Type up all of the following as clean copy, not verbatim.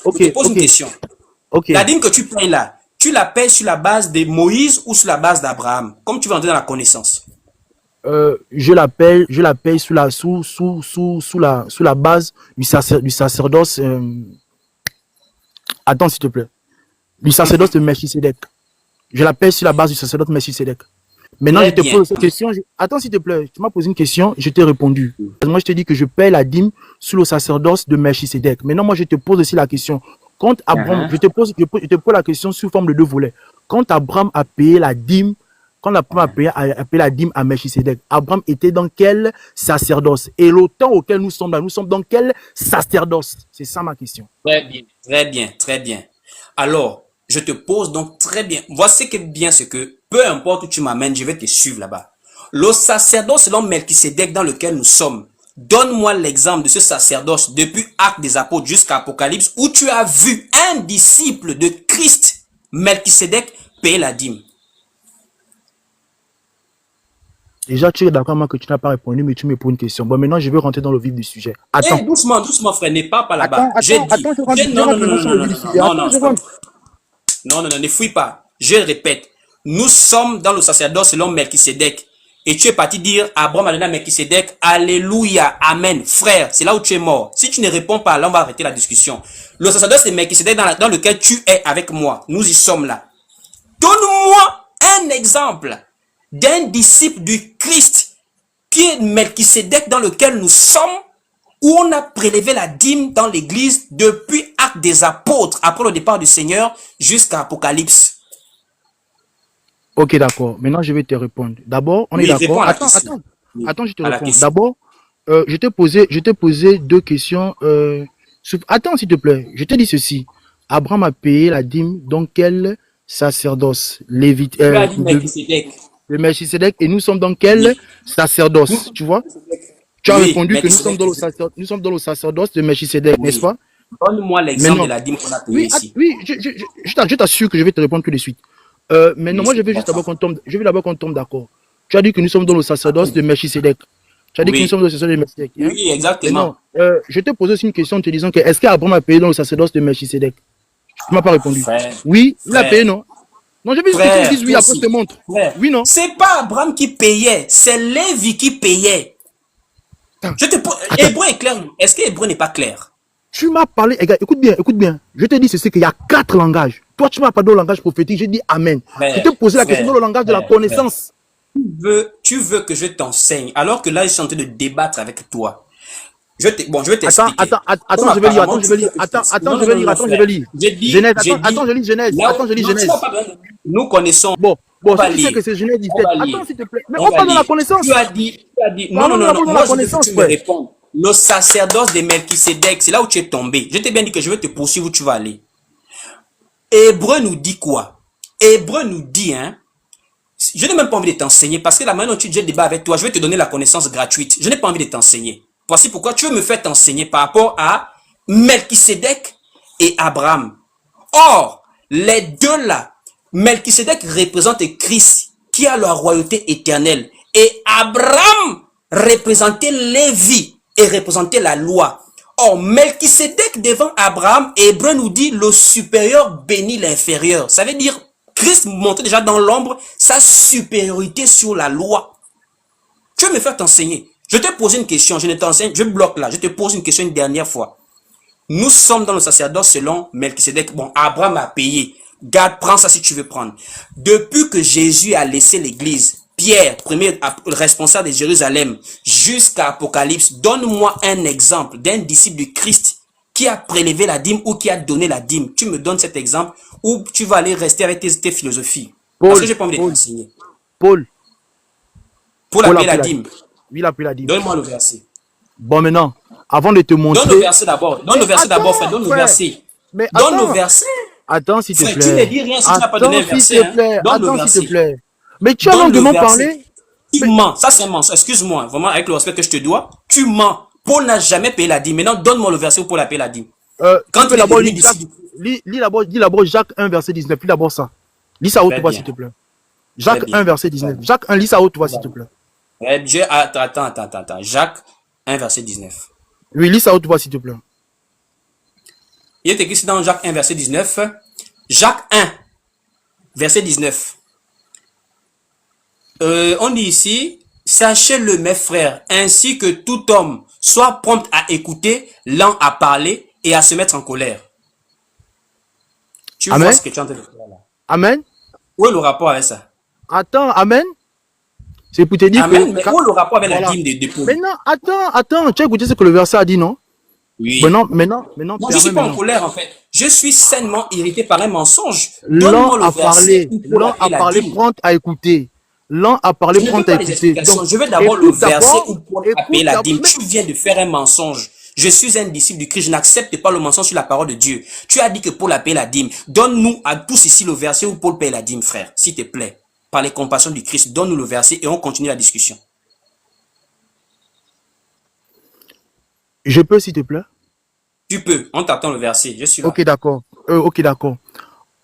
Je Ok, te pose une ok, question. ok. La dîme que tu payes là, tu la payes sur la base de Moïse ou sur la base d'Abraham? Comme tu veux entrer dans la connaissance. Je l'appelle sous la base du sacerdoce. Attends, s'il te plaît. Du sacerdoce de Melchisedec. Je l'appelle sur la base du sacerdoce de Melchisedec. Maintenant, je Très te bien. pose cette question. Attends, s'il te plaît. Tu m'as posé une question, je t'ai répondu. Moi, je te dis que je paye la dîme sous le sacerdoce de Melchisedec. Maintenant, moi, je te pose aussi la question. Quand Abraham, Uh-huh. je te pose la question sous forme de deux volets. Quand Abraham a payé la dîme, quand Abraham a payé la dîme à Melchisedec, Abraham était dans quel sacerdoce? Et le temps auquel nous sommes là, nous sommes dans quel sacerdoce? C'est ça ma question. Très bien, très bien, très bien. Alors, je te pose donc très bien. Voici que bien ce que, peu importe où tu m'amènes, je vais te suivre là-bas. Le sacerdoce selon Melchisedec dans lequel nous sommes. Donne-moi l'exemple de ce sacerdoce depuis Actes des Apôtres jusqu'à Apocalypse où tu as vu un disciple de Christ, Melchisedec, payer la dîme. Déjà, tu es d'accord avec moi que tu n'as pas répondu, mais tu me poses une question. Bon, maintenant, je vais rentrer dans le vif du sujet. Eh, Attends. doucement, doucement, frère, n'est pas là-bas. J'ai dit. Attends, je Non, non, rentre non, maintenant non, sur non, le non, vif du non, sujet. non, non, Attends, non, je stop. rentre. Non, non, non, ne fouille pas. Je répète. Nous sommes dans le sacerdoce selon Melchisedec. Et tu es parti dire, Abraham a donné à Melchisedec, Alléluia, Amen. Frère, c'est là où tu es mort. Si tu ne réponds pas, là, on va arrêter la discussion. Le sacerdoce de Melchisedec dans lequel tu es avec moi. Nous y sommes là. Donne-moi un exemple d'un disciple du Christ qui est Melchisedec dans lequel nous sommes, où on a prélevé la dîme dans l'église depuis Actes des Apôtres, après le départ du Seigneur, jusqu'à Apocalypse. Ok, d'accord. Maintenant, je vais te répondre. D'abord, on est Oui, réponds d'accord. à la question. Oui, Attends, je te à la réponds. question. D'abord, je t'ai posé deux questions. Attends, s'il te plaît. Je te dis ceci. Abraham a payé la dîme dans quel sacerdoce? Lévite, Tu as dit Melchisedec. le Melchisedec, et nous sommes dans quel Oui. sacerdoce? Tu vois? Tu as Oui, répondu que Melchisedec. nous sommes dans le sacerdoce de Melchisedec, n'est-ce Oui. pas? Donne-moi l'exemple de Maintenant, la dîme qu'on a payée oui, ici. oui, je t'assure que je vais te répondre tout de suite. Maintenant, Oui, moi, c'est important. je veux d'abord qu'on tombe d'accord. Tu as dit que nous sommes dans le sacerdoce de Melchisedec. Tu as dit que nous sommes Oui. dans le sacerdoce de Melchisedec. Hein? Oui, Maintenant, exactement. je te pose aussi une question en te disant que est-ce qu'Abraham a payé dans le sacerdoce de Melchisedec? Tu m'as pas répondu. Frère, Oui, il a payé, frère, non? Non, je veux juste que tu me frère, dises oui, toi après je te aussi. montre. Frère, Oui, non? c'est pas Abraham qui payait, c'est Lévi qui payait. Attends, Je te pose, attends. Hébreu est clair. Est-ce que Hébreu n'est pas clair? Tu m'as parlé, eh, gars, écoute bien, écoute bien. Je te dis ceci qu'il y a quatre langages. Toi, tu m'as parlé dans le langage prophétique, j'ai dit Amen. Je Frère, te posé la question dans frère, le langage de la frère. connaissance. Tu veux que je t'enseigne, alors que là, je suis en train de débattre avec toi. Je vais t'expliquer. Comme Je vais lire, apparemment, tu veux que je t'explique. Non, non, je vais non, lire, non, je vais frère. lire. J'ai dit, là Attends, je lis non, tu vas Genèse. pas, nous connaissons. On Bon, va si tu sais que lire. c'est Genèse On 17, va attends, lire. s'il te plaît. Mais On on va parle de la lire. connaissance. Non, non, Parlons non, non. d'abord de la Moi, je veux que connaissance, tu me frère. répondes. Le sacerdoce de Melchisedec, c'est là où tu es tombé. Je t'ai bien dit que je vais te poursuivre où tu vas aller. Hébreu nous dit quoi? Hébreu nous dit, hein, je n'ai même pas envie de t'enseigner parce que la manière dont tu débat avec toi, je vais te donner la connaissance gratuite. Je n'ai pas envie de t'enseigner. Voici pourquoi tu veux me faire t'enseigner par rapport à Melchisedec et Abraham. Or, les deux là, Melchisedec représente Christ qui a la royauté éternelle et Abraham représentait Lévi et représentait la loi. Or, Melchisedec devant Abraham, Hébreu nous dit le supérieur bénit l'inférieur. Ça veut dire Christ montrait déjà dans l'ombre sa supériorité sur la loi. Tu veux me faire t'enseigner? Je te pose une question, je ne t'enseigne, je bloque là, je te pose une question une dernière fois. Nous sommes dans le sacerdoce selon Melchisedec. Bon, Abraham a payé. Garde, prends ça si tu veux prendre. Depuis que Jésus a laissé l'église, Pierre, premier responsable de Jérusalem, jusqu'à Apocalypse, donne-moi un exemple d'un disciple du Christ qui a prélevé la dîme ou qui a donné la dîme. Tu me donnes cet exemple ou tu vas aller rester avec tes philosophies. Parce que j'ai pas envie de t'enseigner. Paul Pour a la paix la pris la dîme. dîme, Oui, il a pris la dîme. donne-moi le verset. Bon, maintenant, avant de te Donne le montrer. verset d'abord. Donne Mais le verset d'abord, frère. attends, Donne le frère. verset. Mais Donne le attends. verset. Attends, s'il te Frère, tu ne plaît. dis rien si tu n'as pas donné un S'il verset. te Hein. plaît. Donne le Attends, s'il te verset. plaît. Mais tu as Donne le longuement verset. parlé. Tu Mais mens. Ça, c'est un mensonge. Excuse-moi. Vraiment, avec le respect que je te dois. Tu mens. Paul n'a jamais payé la dîme. Maintenant, donne-moi le verset où Paul a payé la dîme. tu Quand peux il est d'abord devenu lire Jacques. disciple. Lis d'abord Jacques 1, verset 19. Lis d'abord ça. Lis ça à haute Très voix, s'il te bien. plaît. Très Jacques 1, bien. verset 19. Jacques 1, lis ça à haute voix, s'il te plaît. Attends. Jacques 1, verset 19. Oui, lis ça à haute voix, s'il te plaît. Il est écrit ici dans Jacques 1, verset 19. Jacques 1, verset 19. On dit ici, sachez-le mes frères, ainsi que tout homme soit prompt à écouter, lent à parler et à se mettre en colère. Tu Amen. vois ce que tu es en train de faire là. Amen. Où est le rapport avec ça? Attends, Amen. C'est pour te dire Amen, que... mais où est le rapport avec Voilà. la dîme de Paul? Maintenant, attends, tu as écouté ce que le verset a dit, non? Oui. Maintenant, Non, je ne suis pas en maintenant. colère en fait. Je suis sainement irrité par un mensonge. Lent Donne-moi le à verset parler, où Paul a payé la dîme. prompt à écouter. Lent à parler, Je ne veux prompt à pas les écouter. explications. Donc, Je veux d'abord le écoute verset d'abord, où Paul a payé écoute la d'abord. dîme. Tu viens de faire un mensonge. Je suis un disciple du Christ. Je n'accepte pas le mensonge sur la parole de Dieu. Tu as dit que Paul a payé la dîme. Donne-nous à tous ici le verset où Paul paye la dîme, frère. S'il te plaît. Par les compassions du Christ, donne-nous le verset et on continue la discussion. Je peux, s'il te plaît? Tu peux. On t'attend le verset. Je suis là. Ok, d'accord. Ok, d'accord.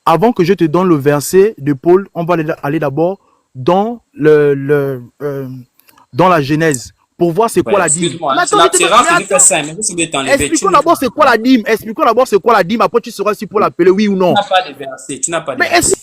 Avant que je te donne le verset de Paul, on va aller d'abord dans dans la Genèse pour voir c'est quoi Ouais, la dîme. excuse-moi. Mais Hein. attends, C'est rare que je fais ça, mais si tu veux t'enlever, expliquons d'abord c'est quoi la dîme. Expliquons d'abord c'est quoi la dîme. Après, tu sauras si Paul l'appeler oui ou non. Tu n'as pas de verset. Tu n'as pas de Mais verset.